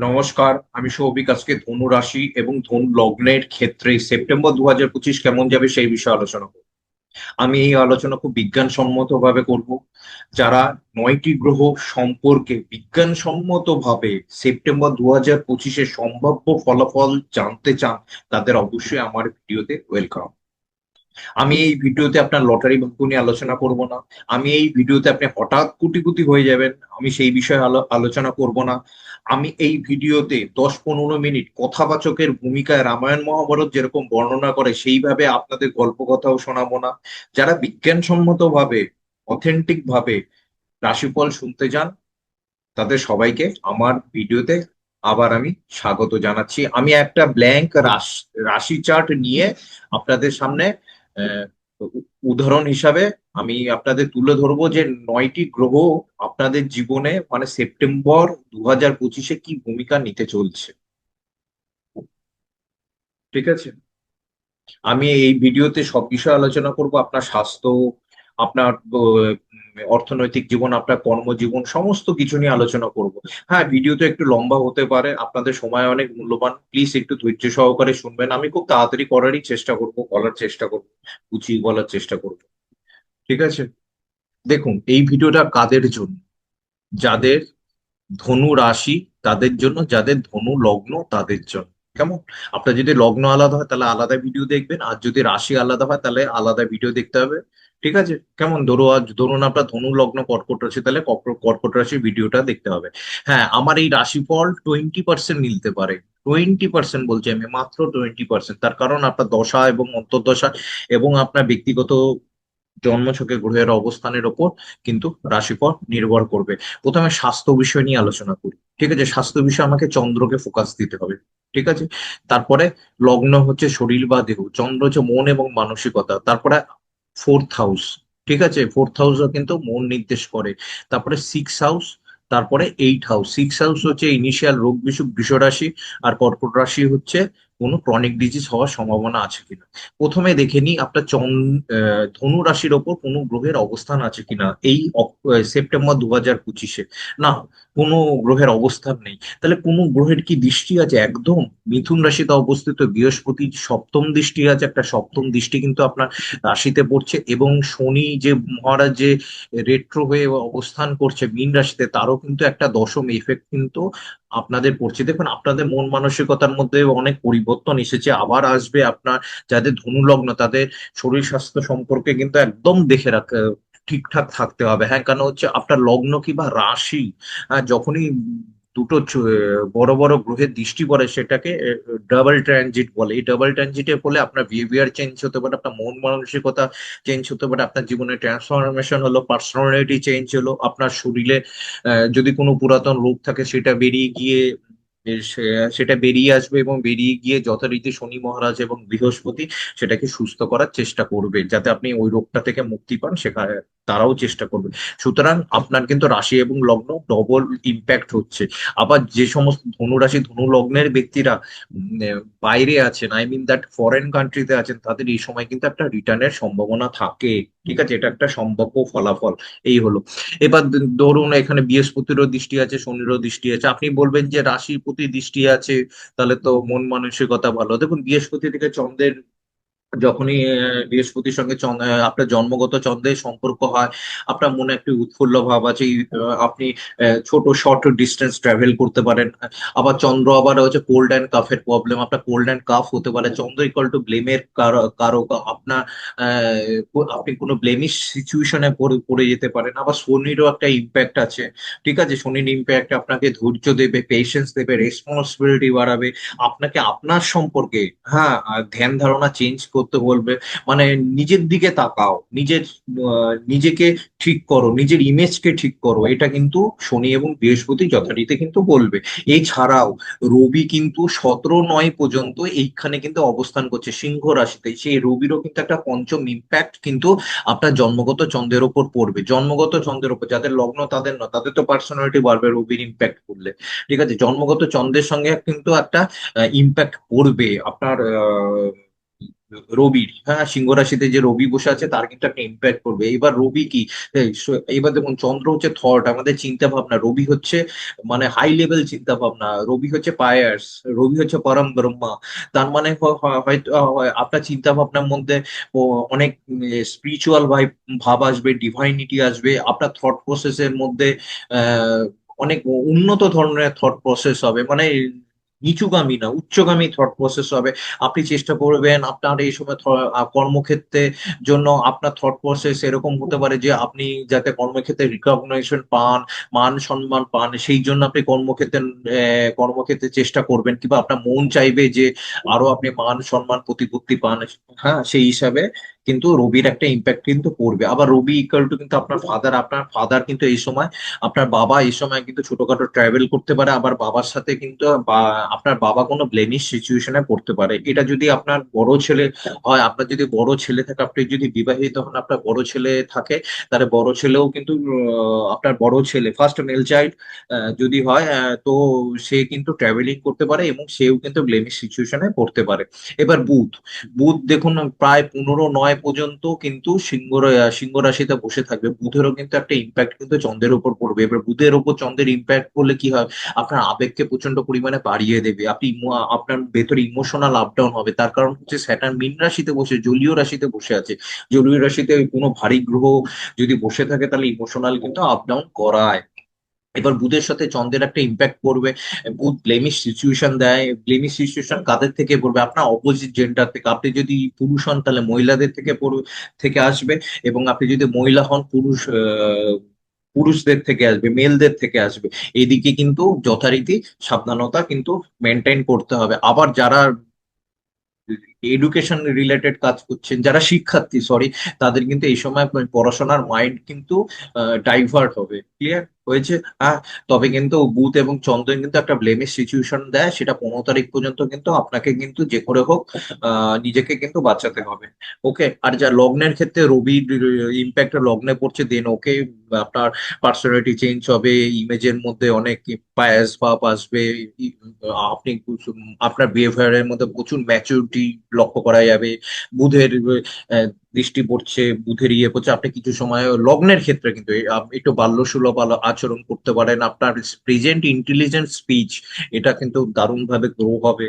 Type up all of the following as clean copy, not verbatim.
নমস্কার, আমি সৌভিক। আজকে ধনু রাশি এবং ধনু লগ্নের ক্ষেত্রে সেপ্টেম্বর 2025 কেমন যাবে সেই বিষয়ে আলোচনা করব। আমি এই আলোচনা খুব বিজ্ঞানসম্মত ভাবে করব। যারা 9টি গ্রহ সম্পর্কে বিজ্ঞানসম্মত ভাবে সেপ্টেম্বর 2025-এর সম্ভাব্য ফলাফল জানতে চান, তাদের অবশ্যই আমার ভিডিওতে ওয়েলকাম। আমি এই ভিডিওতে আপনার লটারি ভাগ্য নিয়ে আলোচনা করব না। আমি এই ভিডিওতে আপনি হঠাৎ কোটিপতি হয়ে যাবেন, আমি সেই বিষয়ে আলোচনা করব না। আমি এই ভিডিওতে 10-15 মিনিট কথাবাচকের ভূমিকায় রামায়ণ মহাভারত যেরকম বর্ণনা করে সেইভাবে আপনাদের গল্প কথাও শোনাবো না। যারা বিজ্ঞানসম্মত ভাবে, অথেন্টিক ভাবে রাশিফল শুনতে চান, তাদের সবাইকে আমার ভিডিওতে আবার আমি স্বাগত জানাচ্ছি। আমি একটা ব্ল্যাঙ্ক রাশি চার্ট নিয়ে আপনাদের সামনে আহ, উদাহরণ হিসাবে আমি আপনাদের তুলে ধরবো যে 9টি গ্রহ আপনাদের জীবনে মানে সেপ্টেম্বর 2025-এ কি ভূমিকা নিতে চলছে। ঠিক আছে, আমি এই ভিডিওতে সব বিষয়ে আলোচনা করব। আপনার স্বাস্থ্য, আপনার অর্থনৈতিক জীবন, আপনার কর্মজীবন, সমস্ত কিছু নিয়ে আলোচনা করব। হ্যাঁ, ভিডিওতে একটু লম্বা হতে পারে, আপনাদের সময় অনেক মূল্যবান, প্লিজ একটু ধৈর্য সহকারে শুনবেন। আমি খুব তাড়াতাড়ি করারই চেষ্টা করব, বলার চেষ্টা করব, গুছিয়ে বলার চেষ্টা করব। ঠিক আছে, দেখুন এই ভিডিওটা কাদের জন্য? যাদের ধনু রাশি তাদের জন্য, যাদের ধনু লগ্ন তাদের জন্য। কেমন? আপনার যদি লগ্ন আলাদা হয় তাহলে আলাদা ভিডিও দেখবেন, আর যদি রাশি আলাদা হয় তাহলে আলাদা ভিডিও দেখতে হবে। ঠিক আছে, কেমন? ধরুন আপনার ধনু লগ্ন কর্কট রাশি, তাহলে কর্কট রাশির ভিডিওটা দেখতে হবে। হ্যাঁ, আমার এই রাশিফল 20% মিলতে পারে। 20% বলছি আমি, মাত্র 20%। তার কারণ আপনার দশা এবং অন্তর্দশা এবং আপনার ব্যক্তিগত জন্মছকে গ্রহের অবস্থানের ওপর কিন্তু রাশিফল নির্ভর করবে। প্রথমে স্বাস্থ্য বিষয় নিয়ে আলোচনা করি। ঠিক আছে, স্বাস্থ্য বিষয়ে আমাকে চন্দ্রকে ফোকাস দিতে হবে। ঠিক আছে, তারপরে লগ্ন হচ্ছে শরীর বা দেহ, চন্দ্র হচ্ছে মন এবং মানসিকতা, তারপরে ফোর্থ হাউস। ঠিক আছে, ফোর্থ হাউসও কিন্তু মন নির্দেশ করে। তারপরে সিক্স হাউস, তারপরে 8 হাউস। সিক্স হাউস হচ্ছে ইনিশিয়াল রোগ বিসুখ, বৃষ রাশি। আর কর্কট রাশি হচ্ছে কোনো ক্রনিক ডিজিজ হওয়ার সম্ভাবনা আছে কিনা। প্রথমে দেখে নিই আপনার ধনু রাশির ওপর কোনো গ্রহের অবস্থান আছে কিনা এই সেপ্টেম্বর 2025-এ। না, কোনো গ্রহের অবস্থান নেই। তাহলে কোনো গ্রহের কি দৃষ্টি আছে? একদম মিথুন রাশিতে অবস্থিত বৃহস্পতির সপ্তম দৃষ্টি আছে, একটা সপ্তম দৃষ্টি কিন্তু আপনার রাশিতে পড়ছে। এবং শনি যে মহারাজ যে রেট্রো হয়ে অবস্থান করছে মীন রাশিতে, তারও কিন্তু একটা দশম এফেক্ট কিন্তু আপনাদের পড়ছে। দেখুন আপনাদের মন মানসিকতার মধ্যে অনেক পরিবর্তন এসেছে, আবার আসবে। আপনার যাদের ধনু লগ্ন তাদের শরীর স্বাস্থ্য সম্পর্কে কিন্তু একদম দেখে রাখা, ঠিকঠাক থাকতে হবে। হ্যাঁ, কারণ হচ্ছে আপনার লগ্ন কি বা রাশি, যখনই দুটো বড় বড় গ্রহের দৃষ্টি পড়ে সেটাকে ডাবল ট্রানজিট বলে। এই ডাবল ট্রানজিটের ফলে আপনার বিহেভিয়ার চেঞ্জ হতে পারে, আপনার মন মানসিকতা চেঞ্জ হতে পারে, আপনার জীবনে ট্রান্সফরমেশন হলো, পার্সোনালিটি চেঞ্জ হলো, আপনার শরীরে যদি কোনো পুরাতন রোগ থাকে সেটা বেরিয়ে গিয়ে সেটা বেরিয়ে আসবে, এবং বেরিয়ে গিয়ে যথারীতি শনি মহারাজ এবং বৃহস্পতি সেটাকে সুস্থ করার চেষ্টা করবে, যাতে আপনি ওই রোগটা থেকে মুক্তি পান, সেখানে তারাও চেষ্টা করবে। সুতরাং আপনার কিন্তু রাশি এবং লগ্ন ডবল ইম্প্যাক্ট হচ্ছে। আবার যে সমস্ত ধনু রাশি ধনু লগ্নের ব্যক্তিরা বাইরে আছেন, আই মিন দ্যাট ফরেন কান্ট্রিতে আছেন, তাদের এই সময় কিন্তু একটা রিটার্নের সম্ভাবনা থাকে। ঠিক আছে, এটা একটা সম্ভাব্য ফলাফল। এই হলো। এবার ধরুন এখানে বৃহস্পতিরও দৃষ্টি আছে, শনিরও দৃষ্টি আছে। আপনি বলবেন যে রাশির প্রতি দৃষ্টি আছে, তাহলে তো মন মানসিকতা ভালো। দেখুন বৃহস্পতি থেকে চন্দ্রের যখনই বৃহস্পতির সঙ্গে আপনার জন্মগত চন্দ্রের সম্পর্ক হয়, আপনার মনে একটি উৎফুল্ল ভাব আছে। আপনি ছোট শর্ট ডিস্টেন্স ট্রাভেল করতে পারেন। আবার চন্দ্র আবার হচ্ছে কোল্ড অ্যান্ড কাফের প্রবলেম, আপনার কোল্ড অ্যান্ড কাফ হতে পারে। চন্দ্র ইকুয়াল টু ব্লেমের কারক। আপনার আপনি কোনো ব্লেমিশ সিচুয়েশনে পড়ে যেতে পারেন। আবার শনিরও একটা ইম্প্যাক্ট আছে। ঠিক আছে, শনির ইম্প্যাক্ট আপনাকে ধৈর্য দেবে, পেশেন্স দেবে, রেসপন্সিবিলিটি বাড়াবে, আপনাকে আপনার সম্পর্কে, হ্যাঁ, ধ্যান ধারণা চেঞ্জ করতে বলবে। মানে নিজের দিকে তাকাও, নিজেকে ঠিক করো, নিজের ইমেজকে ঠিক করো, এটা কিন্তু শনি এবং বৃহস্পতি যথারীতি কিন্তু বলবে। এছাড়াও রবি কিন্তু 17/9 পর্যন্ত এইখানে কিন্তু অবস্থান করছে সিংহ রাশিতে। সেই রবিরও কিন্তু একটা পঞ্চম ইম্প্যাক্ট কিন্তু আপনার জন্মগত চন্দ্রের ওপর পড়বে। জন্মগত চন্দ্রের উপর যাদের লগ্ন তাদের না, তাদের তো পার্সোনালিটি বাড়বে রবির ইম্প্যাক্ট পড়লে। ঠিক আছে, জন্মগত চন্দ্রের সঙ্গে কিন্তু একটা ইম্প্যাক্ট পড়বে আপনার রবির, হ্যাঁ, সিংহ রাশিতে যে রবি বসে আছে তার কিন্তু একটা ইম্প্যাক্ট করবে। এবার রবি কি, এবার দেখুন চন্দ্র হচ্ছে থট, আমাদের চিন্তা ভাবনা, রবি হচ্ছে মানে হাই লেভেল চিন্তা ভাবনা, রবি হচ্ছে পায়ার্স, রবি হচ্ছে পরম ব্রহ্মা। তার মানে হয়তো আপনার চিন্তা ভাবনার মধ্যে অনেক স্পিরিচুয়াল ভাব আসবে, ডিভাইনিটি আসবে আপনার থট প্রসেসের মধ্যে। আহ অনেক উন্নত ধরনের থট প্রসেস হবে, মানে নিচুগামী না উচ্চগামী থট প্রসেস হবে। আপনি চেষ্টা করবেন আপনার এই সময় কর্মক্ষেত্রে জন্য আপনার থট প্রসেস এরকম হতে পারে যে আপনি যাতে কর্মক্ষেত্রে রিকগনিশন পান, মান সম্মান পান, সেই জন্য আপনি কর্মক্ষেত্রে চেষ্টা করবেন, কিংবা আপনার মন চাইবে যে আরো আপনি মান সম্মান প্রতিপত্তি পান। হ্যাঁ, সেই হিসাবে কিন্তু রবির একটা ইম্প্যাক্ট কিন্তু পড়বে। আবার রবি ইকুয়াল টু কিন্তু আপনার ফাদার কিন্তু এই সময়, আপনার বাবা এই সময় কিন্তু ছোটখাটো ট্রাভেল করতে পারে। আবার বাবার সাথে কিন্তু আপনার বাবা কোনো ব্লেমিশ সিচুয়েশনে পড়তে পারে। এটা যদি আপনার বড় ছেলে হয়, আপনার যদি বড় ছেলে থাকে, আপনি যদি বিবাহিত হন, আপনার বড় ছেলে থাকে, তাহলে বড় ছেলেও কিন্তু আপনার বড় ছেলে ফার্স্ট মেল চাইল্ড যদি হয়, তো সে কিন্তু ট্রাভেলিং করতে পারে এবং সেও কিন্তু ব্লেমিশ সিচুয়েশনে পড়তে পারে। এবার বুধ, বুধ দেখুন প্রায় 15/9 পর্যন্ত কিন্তু সিংহ রাশিতে বসে থাকবে। বুধেরও কিন্তু একটা ইম্প্যাক্ট কিন্তু চন্দ্রের উপর পড়বে। এবার বুধের উপর চন্দ্রের ইম্প্যাক্ট করলে কি হয়, আপনার আবেগকে প্রচন্ড পরিমাণে বাড়িয়ে দেবে। আপনার ভেতরে ইমোশনাল আপ ডাউন হবে। তার কারণ হচ্ছে স্যাটার্ন মীন রাশিতে বসে, জলীয় রাশিতে বসে আছে। জলীয় রাশিতে কোনো ভারী গ্রহ যদি বসে থাকে তাহলে ইমোশনাল কিন্তু আপ ডাউন করায়। এবার বুধের সাথে চন্দ্রের একটা ইম্প্যাক্ট পড়বে। বুধ ব্লেমিশ সিচুয়েশন দেয়। ব্লেমিশ সিচুয়েশন কাদের থেকে পড়বে, আপনার অপোজিট জেন্ডার থেকে। আপনি যদি পুরুষ হন তাহলে মহিলাদের থেকে আসবে, এবং আপনি যদি মহিলা হন পুরুষদের থেকে আসবে, মেলদের থেকে আসবে। এদিকে কিন্তু যথারীতি সাবধানতা কিন্তু মেনটেন করতে হবে। আবার যারা এডুকেশন রিলেটেড কাজ করছেন, যারা শিক্ষার্থী, সরি, তাদের কিন্তু এই সময় পড়াশোনার মাইন্ড কিন্তু ডাইভার্ট হবে। ক্লিয়ার হয়েছে? হ্যাঁ। তবে কিন্তু বুধ এবং চন্দ্র কিন্তু একটা ব্লেমিশ সিচুয়েশন দেয়, সেটা 15 তারিখ পর্যন্ত কিন্তু আপনাকে কিন্তু যে করে হোক নিজেকে কিন্তু বাঁচাতে হবে। ওকে। আর যা লগ্নের ক্ষেত্রে রবির ইম্প্যাক্ট লগ্নে পড়ছে, দেন ওকে আপনার পার্সোনালিটি চেঞ্জ হবে, ইমেজের মধ্যে অনেক বায়াস ভাব আসবে। আপনি আপনার বিহেভিয়ারের মধ্যে প্রচুর ম্যাচুরিটি লক্ষ্য করা যাবে। বুধের দৃষ্টি পড়ছে, বুধের ইয়ে পড়ছে, আপনি কিছু সময় লগ্নের ক্ষেত্রে কিন্তু একটু বাল্যসুলভ আচরণ করতে পারেন। আপনার প্রেজেন্ট ইন্টেলিজেন্ট স্পিচ এটা কিন্তু দারুণ ভাবে গ্রো হবে।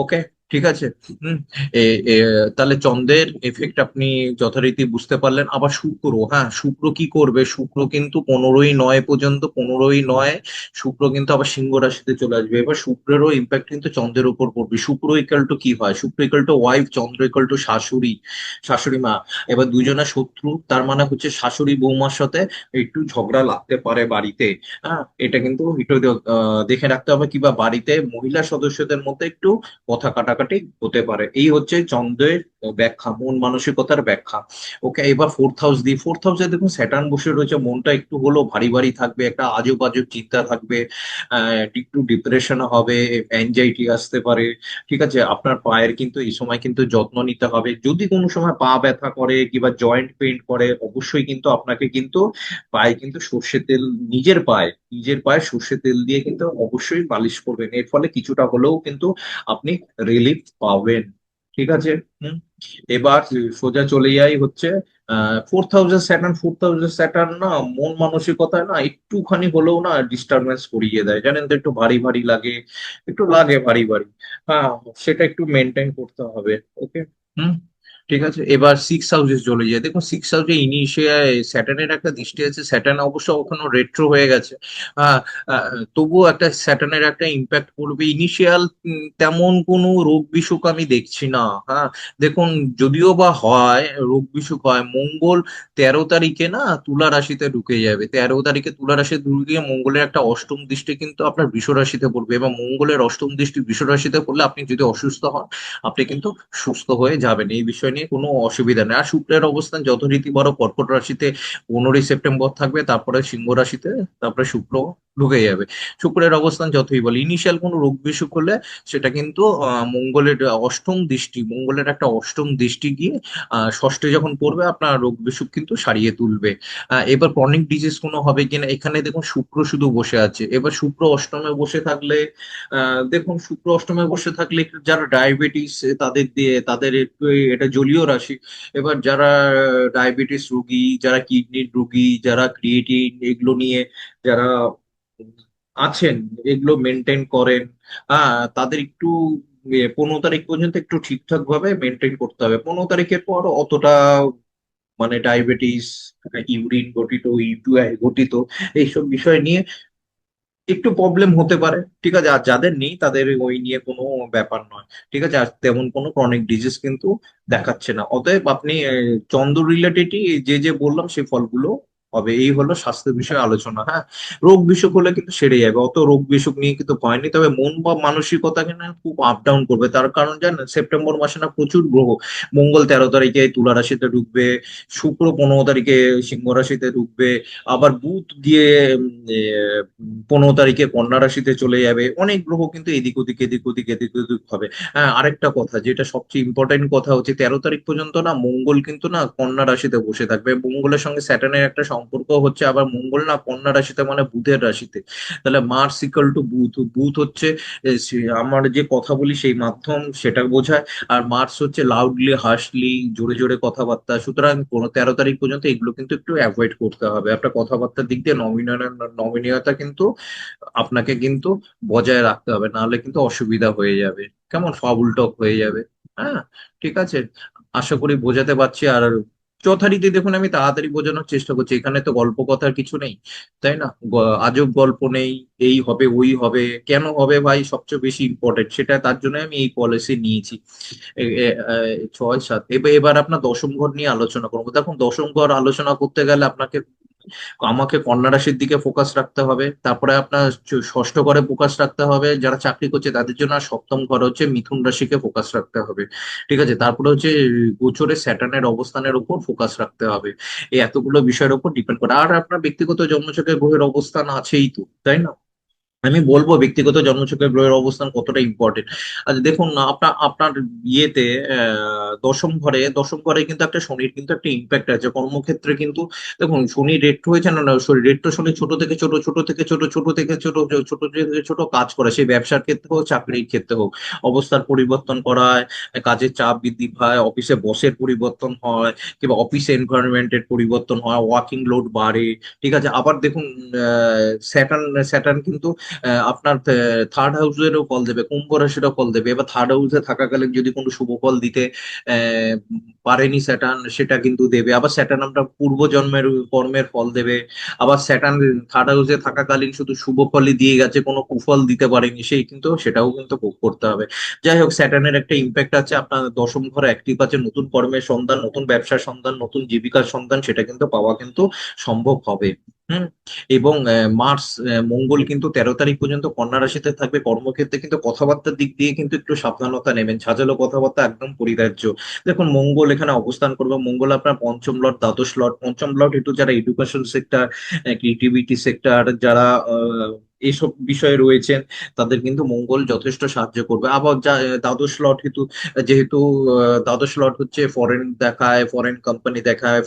ওকে, ঠিক আছে। হুম। এ এ, তাহলে চন্দ্রের এফেক্ট আপনি যথারীতি বুঝতে পারলেন। আবার শুক্র, হ্যাঁ, শুক্র কি করবে, শুক্র কিন্তু 15/9 পর্যন্ত, 15/9 শুক্র কিন্তু আবার সিংহ রাশিতে চলে আসবে। এবার শুক্রেরও ইম্প্যাক্ট কিন্তু চন্দ্রের উপর পড়বে। শুক্র ইকাল টু কি হয়, শুক্র equal to wife, Chandra equal to শাশুড়ি, শাশুড়ি মা। এবার দুজনের শত্রু, তার মানে হচ্ছে শাশুড়ি বৌমার সাথে একটু ঝগড়া লাগতে পারে বাড়িতে। হ্যাঁ, এটা কিন্তু একটু দেখে রাখতে হবে, কিংবা বাড়িতে মহিলা সদস্যদের মধ্যে একটু কথা কাটাকাটি হতে পারে। এই হচ্ছে চন্দ্রের ব্যাখ্যা, মন মানসিকতার ব্যাখ্যা। ওকে, এবার ফোর্থ হাউস দিই। ফোর্থ হাউসে দেখুন স্যাটার্ন বসে রয়েছে, মনটা একটু হলেও ভারী ভারী থাকবে, একটা আজব আজব চিন্তা থাকবে, একটু ডিপ্রেশন হবে, অ্যাংজাইটি আসতে পারে। ঠিক আছে, আপনার পায়ের কিন্তু এই সময় কিন্তু যত্ন নিতে হবে। যদি কোনো সময় পা ব্যথা করে কিংবা জয়েন্ট পেইন করে, অবশ্যই কিন্তু আপনাকে কিন্তু পায়ে কিন্তু সর্ষের তেল, নিজের পায়ে সর্ষের তেল দিয়ে কিন্তু অবশ্যই মালিশ করবেন। এর ফলে কিছুটা হলেও কিন্তু আপনি রিলিফ পাবেন। ঠিক আছে। হুম। এবার সোজা চলে যাই হচ্ছে ফোর্থ হাউসের স্যাটার্ন না, মন মানসিকতায় না একটুখানি হলেও না ডিস্টারবেন্স করিয়ে দেয়, জানেন তো, একটু ভারী ভারী লাগে, একটু লাগে ভারী ভারী। হ্যাঁ, সেটা একটু মেনটেন করতে হবে। ওকে। হুম। ঠিক আছে, এবার সিক্স হাউসে চলে যায়। দেখুন সিক্স হাউসে ইনিশিয়াল স্যাটার্নের একটা দৃষ্টি আছে। স্যাটার্ন অবশ্য ওখানে রেট্রো হয়ে গেছে। আহ আহ, তবুও একটা স্যাটার্নের একটা ইম্প্যাক্ট পড়বে ইনিশিয়াল। তেমন কোনো রোগ বিসুখ আমি দেখছি না। হ্যাঁ, দেখুন যদিও বা হয় রোগ বিসুখ হয়, মঙ্গল 13 তারিখে না তুলা রাশিতে ঢুকে যাবে। 13 তারিখে তুলা রাশিতে ঢুকে মঙ্গলের একটা অষ্টম দৃষ্টি কিন্তু আপনার বৃষ রাশিতে পড়বে, এবং মঙ্গলের অষ্টম দৃষ্টি বৃষ রাশিতে পড়লে আপনি যদি অসুস্থ হন, আপনি কিন্তু সুস্থ হয়ে যাবেন। এই বিষয় নিয়ে কোনো অসুবিধা নেই। আর শুক্রের অবস্থান যথারীতি বড় কর্কট রাশিতে 15ই সেপ্টেম্বর থাকবে, তারপরে সিংহ রাশিতে, তারপরে শুক্র ঢুকে যাবে। শুক্রের অবস্থান যতই বলে, ইনিশিয়াল কোনো রোগ বিসুখ হলে সেটা কিন্তু মঙ্গলের অষ্টম দৃষ্টি, মঙ্গলের একটা অষ্টম দৃষ্টি গিয়ে ষষ্ঠে যখন পড়বে আপনার রোগ বিসুখ কিন্তু সারিয়ে তুলবে। এবার ক্রনিক ডিজিজ কোনো হবে কিনা, এখানে দেখুন শুক্র শুধু বসে আছে। এবার শুক্র অষ্টমে বসে থাকলে দেখুন শুক্র অষ্টমে বসে থাকলে একটু যারা ডায়াবেটিস তাদের দিয়ে তাদের একটু এটা জলীয় রাশি। এবার যারা ডায়াবেটিস রোগী, যারা কিডনির রোগী, যারা ক্রিয়েটিন এগুলো নিয়ে যারা আছেন, এগুলো মেনটেন করেন, তাদের একটু 15 তারিখ পর্যন্ত একটু ঠিকঠাক ভাবে মেনটেন করতে হবে। 15 তারিখের পর অতটা মানে ডায়াবেটিস, ইউরিন গঠিত, ইউটিআই গঠিত এইসব বিষয় নিয়ে একটু প্রবলেম হতে পারে। ঠিক আছে, আর যাদের নেই তাদের ওই নিয়ে কোনো ব্যাপার নয়। ঠিক আছে, আর তেমন কোনো ক্রনিক ডিজিজ কিন্তু দেখাচ্ছে না। অতএব আপনি চন্দ্র রিলেটেডই যে যে বললাম সেই ফলগুলো হবে। এই হলো স্বাস্থ্য বিষয়ে আলোচনা। হ্যাঁ, রোগ বিসুখ হলে কিন্তু সেরে যাবে, অত রোগ বিসুখ নিয়ে কিন্তু ভয় নেই। তবে মন বা মানসিকতা কিন্তু খুব আপ ডাউন করবে। তার কারণ জানেন, সেপ্টেম্বর মাসে না প্রচুর গ্রহ, মঙ্গল 13 তারিখে তুলা রাশিতে ঢুকবে, শুক্র 15 তারিখে সিংহ রাশিতে ঢুকবে, আবার বুধ গিয়ে 15 তারিখে কন্যা রাশিতে চলে যাবে। অনেক গ্রহ কিন্তু এদিক ওদিক এদিক ওদিক এদিক ওদিক হবে। হ্যাঁ, আরেকটা কথা যেটা সবচেয়ে ইম্পর্টেন্ট কথা হচ্ছে, 13 তারিখ পর্যন্ত না মঙ্গল কিন্তু না কন্যা রাশিতে বসে থাকবে। মঙ্গলের সঙ্গে স্যাটার্নের একটা সম্পর্ক হচ্ছে, আবার মঙ্গল না কন্যা রাশিতে মানে বুধের রাশিতে। তাহলে মার্স ইকুয়াল টু বুধ, বুধ হচ্ছে আমার যে কথা বলি সেই মাধ্যম সেটা বোঝায়। আর মার্স হচ্ছে লাউডলি হার্শলি, জোরে জোরে কথাবার্তা। সুতরাং 13 তারিখ পর্যন্ত এগুলো কিন্তু একটু অ্যাভয়েড করতে হবে। আপনার কথাবার্তার দিক দিয়ে নমনীয়তা কিন্তু আপনাকে কিন্তু বজায় রাখতে হবে, নাহলে কিন্তু অসুবিধা হয়ে যাবে, কেমন ফাউল টক হয়ে যাবে। হ্যাঁ, ঠিক আছে, আশা করি বোঝাতে পারছি। আর যথারীতি দেখুন আমি তাড়াতাড়ি বোঝানোর চেষ্টা করছি, এখানে তো গল্প কথার কিছু নেই, তাই না? আজব গল্প নেই, এই হবে ওই হবে, কেন হবে ভাই সবচেয়ে বেশি ইম্পর্টেন্ট সেটা, তার জন্য আমি এই পলিসি নিয়েছি। 6 7, এবার এবার আপনার দশম ঘর নিয়ে আলোচনা করবো। দেখুন দশম ঘর আলোচনা করতে গেলে আপনাকে আমাকে কন্যা রাশির দিকে ফোকাস রাখতে হবে, তারপরে আপনার ষষ্ঠ ঘরে ফোকাস রাখতে হবে যারা চাকরি করছে তাদের জন্য, আর সপ্তম ঘর হচ্ছে মিথুন রাশিকে ফোকাস রাখতে হবে। ঠিক আছে, তারপরে হচ্ছে গোচরে স্যাটার্নের অবস্থানের উপর ফোকাস রাখতে হবে। এই এতগুলো বিষয়ের উপর ডিপেন্ড করে। আর আপনার ব্যক্তিগত জন্মছকে গ্রহের অবস্থান আছেই তো, তাই না? আমি বলবো ব্যক্তিগত জন্মছকের গ্রহের অবস্থান কতটা ইম্পর্টেন্ট। আচ্ছা দেখুন, আপনার আপনার ইয়েতে দশম ঘরে কিন্তু একটা শনির কিন্তু একটা ইম্প্যাক্ট আছে কর্মক্ষেত্রে কিন্তু। দেখুন শনি রেট্রো হয়েছে না, না সরি, রেট্রো শনি ছোট থেকে ছোট, ছোট থেকে ছোট, ছোট থেকে ছোট, ছোট থেকে ছোট কাজ করে, সেই ব্যবসার ক্ষেত্রে হোক চাকরির ক্ষেত্রে হোক, অবস্থার পরিবর্তন করায়, কাজের চাপ বৃদ্ধি পায়, অফিসে বসের পরিবর্তন হয়, কিংবা অফিস এনভায়রনমেন্টের পরিবর্তন হয়, ওয়ার্কিং লোড বাড়ে। ঠিক আছে, আবার দেখুন স্যাটার্ন স্যাটার্ন কিন্তু আপনার থার্ড হাউসেরও ফল দেবে, কুম্ভ রাশিরও ফল দেবে। এবার থার্ড হাউসে থাকাকালীন যদি কোনো শুভ ফল দিতে পারেনি স্যাটার্ন, সেটা কিন্তু দেবে। আবার স্যাটার্ন আমরা পূর্বজন্মের কর্মের ফল দেবে। আবার স্যাটার্ন থার্ড হাউসে থাকাকালীন শুধু শুভ ফলই দিয়ে গেছে, কোনো কুফল দিতে পারেনি, সেই কিন্তু সেটাও কিন্তু ভোগ করতে হবে। যাই হোক, স্যাটার্নের একটা ইম্প্যাক্ট আছে, আপনার দশম ঘরে অ্যাক্টিভ আছে, নতুন কর্মের সন্ধান, নতুন ব্যবসার সন্ধান, নতুন জীবিকার সন্ধান সেটা কিন্তু পাওয়া কিন্তু সম্ভব হবে। হুম। এবং মঙ্গল কিন্তু 13 তারিখ পর্যন্ত কন্যা রাশিতে থাকবে। কর্মক্ষেত্রে কিন্তু কথাবার্তার দিক দিয়ে কিন্তু একটু সাবধানতা নেবেন, ঝাঁঝালো কথাবার্তা একদম পরিত্যাজ্য। দেখুন মঙ্গল এখানে অবস্থান করবে, মঙ্গল আপনার পঞ্চম লর্ড, দ্বাদশ লর্ড। পঞ্চম লর্ড একটু যারা এডুকেশন সেক্টর, ক্রিয়েটিভিটি সেক্টর, যারা এইসব বিষয়ে রয়েছেন তাদের কিন্তু মঙ্গল যথেষ্ট সাহায্য করবে। আবার দ্বাদশ লর্ড কিন্তু যেহেতু দ্বাদশ লর্ড হচ্ছে ফরেন দেখায়, ফরেন কোম্পানি দেখায়,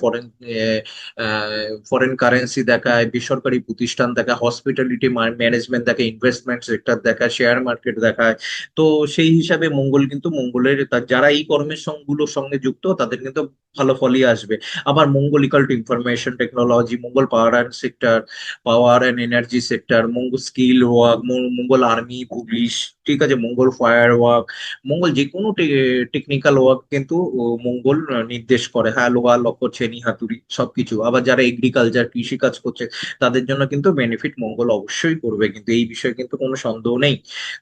ফরেন কারেন্সি দেখায়, বেসরকারি প্রতিষ্ঠান দেখায়, হসপিটালিটি ম্যানেজমেন্ট দেখায়, ইনভেস্টমেন্ট সেক্টর দেখায়, শেয়ার মার্কেট দেখায়। তো সেই হিসাবে মঙ্গল কিন্তু যারা এই কর্মের গুলোর সঙ্গে যুক্ত তাদের কিন্তু ভালো ফলই আসবে। আবার মঙ্গল ইকাল টু ইনফরমেশন টেকনোলজি, মঙ্গল power and sector, power and energy sector, মঙ্গল স্কিল ওয়ার্ক, মঙ্গল আর্মি পুলিশ। ঠিক আছে, মঙ্গল ফায়ার ওয়ার্ক, মঙ্গল যে কোনো টেকনিক্যাল ওয়ার্ক কিন্তু মঙ্গল নির্দেশ করে। হ্যাঁ, লোহা লক্কর ছেনি হাতুড়ি সবকিছু। আবার যারা এগ্রিকালচার কৃষি কাজ করছে তাদের জন্য কিন্তু বেনিফিট মঙ্গল অবশ্যই করবে, কিন্তু এই বিষয়ে কিন্তু কোনো সন্দেহ নেই।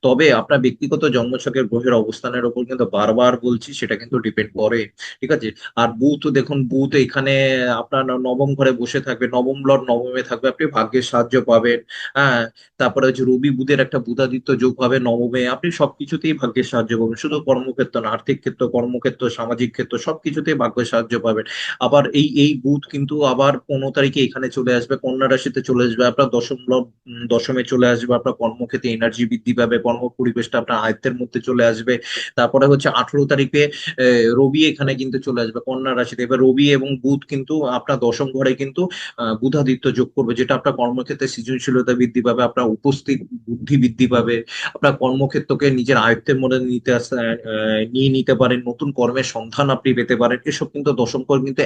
তবে আপনার ব্যক্তিগত জন্মছকের গ্রহের অবস্থানের উপর কিন্তু বারবার বলছি সেটা কিন্তু ডিপেন্ড করে। ঠিক আছে, আর বুধ দেখুন, বুধ এখানে আপনার নবম ঘরে বসে থাকবে, নবম লর্ড নবমে থাকবে, আপনি ভাগ্যের সাহায্য পাবেন। হ্যাঁ, তারপরে হচ্ছে রবি বুধের একটা বুধাদিত্য যোগ হবে নবমে, আপনি সবকিছুতেই ভাগ্যের সাহায্য পাবেন, শুধু কর্মক্ষেত্র না, আর্থিক ক্ষেত্র, কর্মক্ষেত্র, সামাজিক ক্ষেত্র, সবকিছুতেই ভাগ্যের সাহায্য পাবেন। আবার এই বুধ কিন্তু আবার 15 তারিখে এখানে চলে আসবে, কন্যা রাশিতে চলে আসবে, আপনার দশমে চলে আসবে, আপনার কর্মক্ষেত্রে এনার্জি বৃদ্ধি পাবে, কর্ম পরিবেশটা আপনার আয়ত্তের মধ্যে চলে আসবে। তারপরে হচ্ছে 18 তারিখে রবি এখানে কিন্তু চলে আসবে কন্যা রাশিতে। এবার রবি এবং বুধ কিন্তু আপনার দশম ঘরে কিন্তু বুধাদিত্য যোগ করবে, যেটা আপনার কর্মক্ষেত্রে সৃজনশীলতা বৃদ্ধি পাবে, আপনার উপস্থিত বুদ্ধি বৃদ্ধি পাবে, আপনার কর্মক্ষেত্রকে নিজের আয়ত্তের মধ্যে নিয়ে নিতে পারেন, নতুন কর্মের সন্ধান আপনি পেতে পারেন। এসব কিন্তু দশম ঘর কিন্তু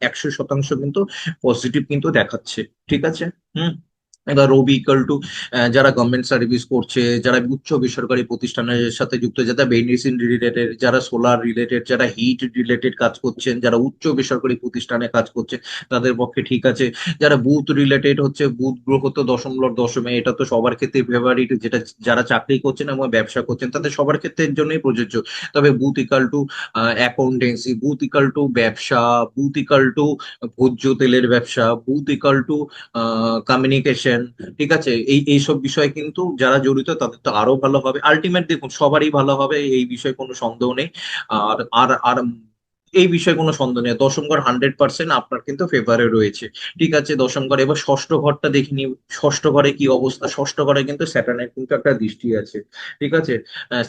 100% কিন্তু পজিটিভ কিন্তু দেখাচ্ছে। ঠিক আছে। হুম। এবার রবি ইকাল টু যারা গভর্নমেন্ট সার্ভিস করছে, যারা উচ্চ বেসরকারি প্রতিষ্ঠানের সাথে যুক্ত, যারা মেডিসিন রিলেটেড, যারা সোলার রিলেটেড, যারা হিট রিলেটেড কাজ করছেন, যারা উচ্চ বেসরকারি প্রতিষ্ঠানে কাজ করছে, তাদের পক্ষে ঠিক আছে। যারা বুথ রিলেটেড হচ্ছে, বুধ গ্রহ তো দশম লর্ড দশমে, এটা তো সবার ক্ষেত্রে ফেভারিট, যেটা যারা চাকরি করছেন এবং ব্যবসা করছেন তাদের সবার ক্ষেত্রে এর জন্যই প্রযোজ্য। তবে booth equal to accountancy, booth equal to ব্যবসা, বুথ ইকাল টু ভোজ্য তেলের ব্যবসা, বুথ ইকাল টু কমিউনিকেশন। ঠিক আছে, এইসব বিষয় কিন্তু যারা জড়িত তাদের তো আরো ভালো হবে, আলটিমেট দেখুন সবারই ভালো হবে, এই বিষয়ে কোনো সন্দেহ নেই। আর আর আর এই বিষয়ে কোনো সন্দেহ নেই, দশম ঘর 100% আপনার কিন্তু ফেভারে রয়েছে। ঠিক আছে, দশম ঘর। এবার ষষ্ঠ ঘরটা দেখে নি, ষষ্ঠ ঘরে কি অবস্থা। ষষ্ঠ ঘরে কিন্তু স্যাটার্নের কিন্তু একটা দৃষ্টি আছে। ঠিক আছে,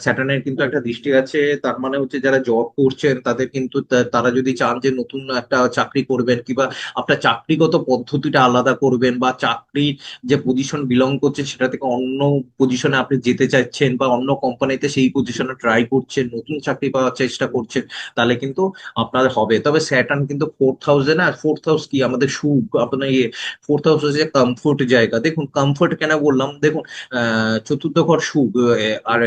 স্যাটার্নের কিন্তু একটা দৃষ্টি আছে, তার মানে হচ্ছে যারা জব করছেন তাদের কিন্তু তারা যদি চান যে নতুন একটা চাকরি করবেন, কিংবা আপনার চাকরিগত পদ্ধতিটা আলাদা করবেন, বা চাকরির যে পজিশন বিলং করছে সেটা থেকে অন্য পজিশনে আপনি যেতে চাইছেন, বা অন্য কোম্পানিতে সেই পজিশনে ট্রাই করছেন, নতুন চাকরি পাওয়ার চেষ্টা করছেন, তাহলে কিন্তু আপনার হবে। তবে স্যাটার্ন কিন্তু 4th হাউসে না, 4th হাউস কি আমাদের সুখ, আপনার ইয়ে, 4th হাউস হচ্ছে কমফোর্ট জায়গা। দেখুন কমফোর্ট কেন বললাম, দেখুন চতুর্থ ঘর সুখ, আর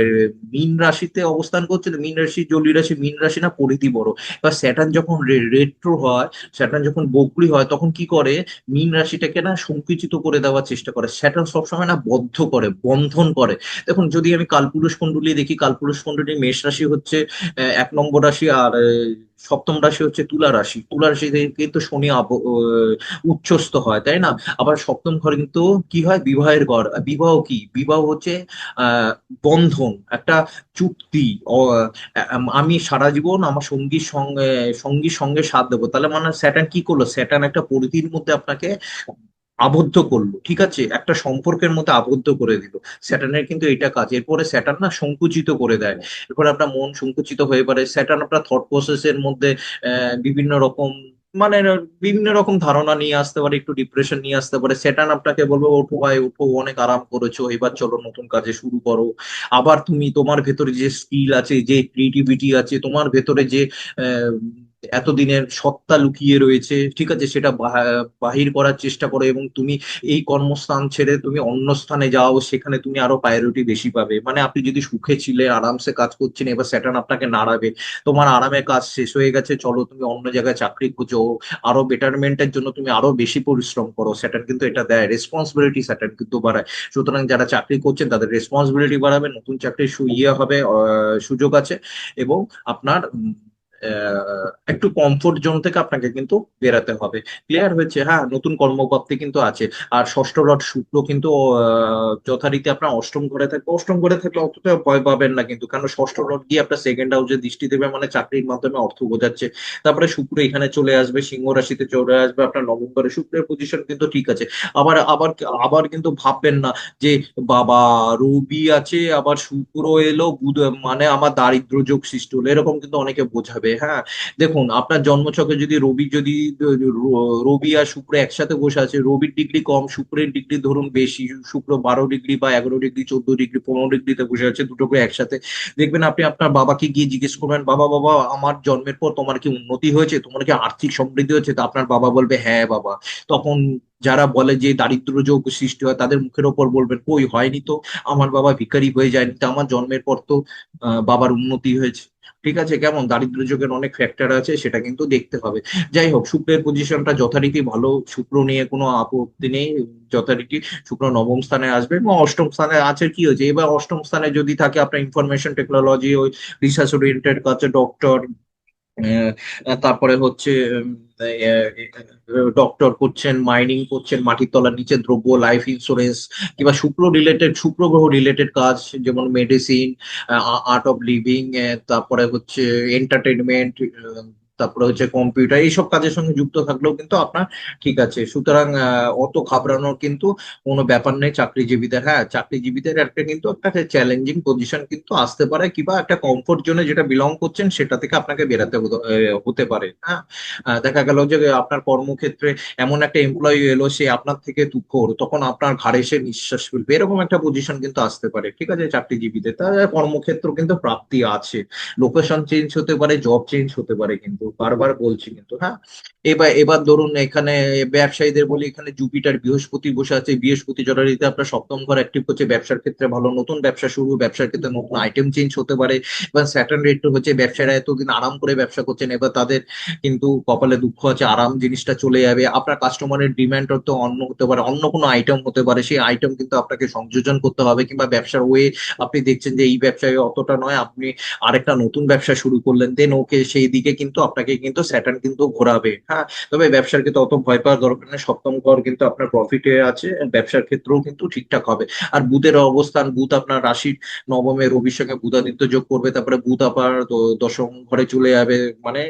মীন রাশিতে অবস্থান করছে, মীন রাশি জলীয় রাশি, মীন রাশি না পরিধি বড়। এবার স্যাটার্ন যখন রেট্রো হয়, স্যাটার্ন যখন বকরি হয়, তখন কি করে, মীন রাশিটাকে না সংকুচিত করে দেওয়ার চেষ্টা করে, স্যাটার্ন সবসময় না বদ্ধ করে, বন্ধন করে। দেখুন যদি আমি কালপুরুষ কুণ্ডলী দেখি, কালপুরুষ কুণ্ডলী মেষ রাশি হচ্ছে 1 নম্বর রাশি, আর সপ্তম রাশি হচ্ছে তুলা রাশি। তুলা রাশিতে কিন্তু শনি উচ্চস্থ হয়, তাই না? আবার সপ্তম ঘর কিন্তু কি হয়, বিবাহের ঘর। বিবাহ কি, বিবাহ হচ্ছে আহ বন্ধন, একটা চুক্তি। আমি সারা জীবন আমার সঙ্গীর সঙ্গে সাথ দেবো, তাহলে মানে স্যাটার্ন কি করলো, স্যাটার্ন একটা পরিধির মধ্যে আপনাকে আবদ্ধ করলো। ঠিক আছে, একটা সম্পর্কের মধ্যে আবদ্ধ করে দিল। স্যাটার্নের কিন্তু এটা কাজ। এরপরে স্যাটার্ন না সংকুচিত করে দেয়, এরপরে আপনার মন সংকুচিত হয়ে পারে, স্যাটার্ন আপনার থট প্রসেসের মধ্যে বিভিন্ন রকম, মানে বিভিন্ন রকম ধারণা নিয়ে আসতে পারে, একটু ডিপ্রেশন নিয়ে আসতে পারে। স্যাটার্ন আপনাকে বলবো, ওঠো ভাই ওঠো, অনেক আরাম করেছো, এবার চলো নতুন কাজে শুরু করো। আবার তুমি তোমার ভেতরে যে স্কিল আছে, যে ক্রিয়েটিভিটি আছে, তোমার ভেতরে যে আহ, এতদিনের সত্তা লুকিয়ে রয়েছে, ঠিক আছে, সেটা বাহির করার চেষ্টা করো, এবং তুমি এই কর্মস্থান ছেড়ে তুমি অন্য স্থানে যাও, সেখানে তুমি আরো প্রায়োরিটি বেশি পাবে। মানে আপনি যদি সুখে ছিলে, আরামসে কাজ করছেন, এবার স্যাটার্ন আপনাকে নাড়াবে, তোমার আরামের কাজ শেষ হয়ে গেছে, চলো তুমি অন্য জায়গায় চাকরি খুঁজো, আরো বেটারমেন্টের জন্য তুমি আরো বেশি পরিশ্রম করো। স্যাটার্ন কিন্তু এটা দেয়, রেসপন্সিবিলিটি স্যাটার্ন কিন্তু বাড়ায়। সুতরাং যারা চাকরি করছেন তাদের রেসপন্সিবিলিটি বাড়াবে, নতুন চাকরির হবে, সুযোগ আছে, এবং আপনার একটু কমফোর্ট জোন থেকে আপনাকে কিন্তু বেরাতে হবে। ক্লিয়ার হয়েছে? হ্যাঁ, নতুন কর্মপ্রাপ্তি কিন্তু আছে। আর ষষ্ঠ লর্ড শুক্র কিন্তু যথারীতি আপনার অষ্টম ঘরে থাকবে। অষ্টম ঘরে থাকলে অতটা ভয় পাবেন না কিন্তু, কারণ ষষ্ঠ লর্ড গিয়ে আপনার সেকেন্ড হাউসে দৃষ্টি দেবে, মানে চাকরির মাধ্যমে অর্থ বোঝাচ্ছে। তারপরে শুক্র এখানে চলে আসবে, সিংহ রাশিতে চলে আসবে আপনার নবম ঘরে। শুক্রের পজিশন কিন্তু ঠিক আছে। আবার আবার আবার কিন্তু ভাববেন না যে বাবা রবি আছে আবার শুক্র এলো, বুধ মানে আমার দারিদ্র যোগ সৃষ্টি হলো, এরকম কিন্তু অনেকে বোঝাবে। হ্যাঁ, দেখুন আপনার জন্মছকে যদি রবি আর শুক্র একসাথে বসে আছে, রবির ডিগ্রি কম, শুক্রের ডিগ্রি ধরুন বেশি, শুক্র 12 ডিগ্রি বা 11 ডিগ্রি, 14 ডিগ্রি, 15 ডিগ্রিতে বসে আছে, দুটোকে একসাথে, দেখবেন আপনি আপনার বাবাকে গিয়ে জিজ্ঞেস করবেন, বাবা বাবা আমার জন্মের পর তোমার কি উন্নতি হয়েছে, তোমার কি আর্থিক সমৃদ্ধি হয়েছে? তো আপনার বাবা বলবে হ্যাঁ বাবা। তখন যারা বলে যে দারিদ্র যোগ সৃষ্টি হয়, তাদের মুখের ওপর বলবেন, কই হয়নি তো, আমার বাবা ভিখারি হয়ে যায়নি তো, আমার জন্মের পর তো বাবার উন্নতি হয়েছে। ঠিক আছে, কেমন দারিদ্র যোগের অনেক ফ্যাক্টর আছে, সেটা কিন্তু দেখতে হবে। যাই হোক, শুক্রের পজিশনটা যথারীতি ভালো, শুক্র নিয়ে কোনো আপত্তি নেই, যথারীতি শুক্র নবম স্থানে আসবে, এবং অষ্টম স্থানে আছে। কি হয়েছে, এবার অষ্টম স্থানে যদি থাকে আপনার ইনফরমেশন টেকনোলজি, ওই রিসার্চ ওরিয়েন্টেড কাছে, ডক্টর, তারপরে হচ্ছে ডক্টর করছেন, মাইনিং করছেন, মাটির তলার নিচে দ্রব্য, লাইফ ইন্স্যুরেন্স, কিংবা শুক্র গ্রহ রিলেটেড কাজ, যেমন মেডিসিন, আর্ট অফ লিভিং, তারপরে হচ্ছে এন্টারটেনমেন্ট, তারপরে হচ্ছে কম্পিউটার, এইসব কাজের সঙ্গে যুক্ত থাকলেও কিন্তু আপনার ঠিক আছে। সুতরাং অত ঘাবড়ানোর কিন্তু কোনো ব্যাপার নেই চাকরিজীবীদের। হ্যাঁ, চাকরিজীবীদের একটা কিন্তু একটা চ্যালেঞ্জিং পজিশন কিন্তু আসতে পারে, কিংবা একটা কমফোর্ট জোনে যেটা বিলং করছেন সেটা থেকে আপনাকে বেরাতে হতে পারে। হ্যাঁ, দেখা গেল যে আপনার কর্মক্ষেত্রে এমন একটা এমপ্লয়ি এলো, সে আপনার থেকে তুখোড়, তখন আপনার ঘাড়ে সে নিঃশ্বাস ফেলবে, এরকম একটা পজিশন কিন্তু আসতে পারে। ঠিক আছে, চাকরিজীবীদের তার কর্মক্ষেত্র কিন্তু প্রাপ্তি আছে। লোকেশন চেঞ্জ হতে পারে, জব চেঞ্জ হতে পারে, কিন্তু বারবার বলছি কিন্তু। হ্যাঁ, এবার এবার ধরুন এখানে ব্যবসায়ীদের বলি, এখানে জুপিটার বৃহস্পতি বসে আছে, বৃহস্পতি জটারিতে আপনার সপ্তম ঘর অ্যাক্টিভ হচ্ছে, ব্যবসার ক্ষেত্রে ভালো, নতুন ব্যবসা শুরু, ব্যবসার ক্ষেত্রে নতুন আইটেম চেঞ্জ হতে পারে। এবার স্যাটার্ন রেট্রো হচ্ছে, ব্যবসায়ীরা এতদিন আরাম করে ব্যবসা করছেন, এবার তাদের কিন্তু কপালে দুঃখ আছে, আরাম জিনিসটা চলে যাবে। আপনার কাস্টমারের ডিমান্ড তো অন্য হতে পারে, অন্য কোনো আইটেম হতে পারে, সেই আইটেম কিন্তু আপনাকে সংযোজন করতে হবে। কিংবা ব্যবসার ওয়ে, আপনি দেখছেন যে এই ব্যবসায় অতটা নয়, আপনি আরেকটা নতুন ব্যবসা শুরু করলেন, দেন ওকে সেই দিকে কিন্তু আপনাকে কিন্তু স্যাটার্ন কিন্তু ঘোরাবে। হ্যাঁ, তবে ব্যবসার ক্ষেত্রে অত ভয় পাওয়ার দরকার নেই, সপ্তম ঘর কিন্তু আপনার প্রফিটে আছে, ব্যবসার ক্ষেত্রেও কিন্তু ঠিকঠাক হবে। আর বুধের অবস্থান, বুধ আপনার রাশির নবমে রবির সঙ্গে বুধাদিত্য যোগ করবে, তারপরে বুধ আবার দশম ঘরে চলে যাবে, মানে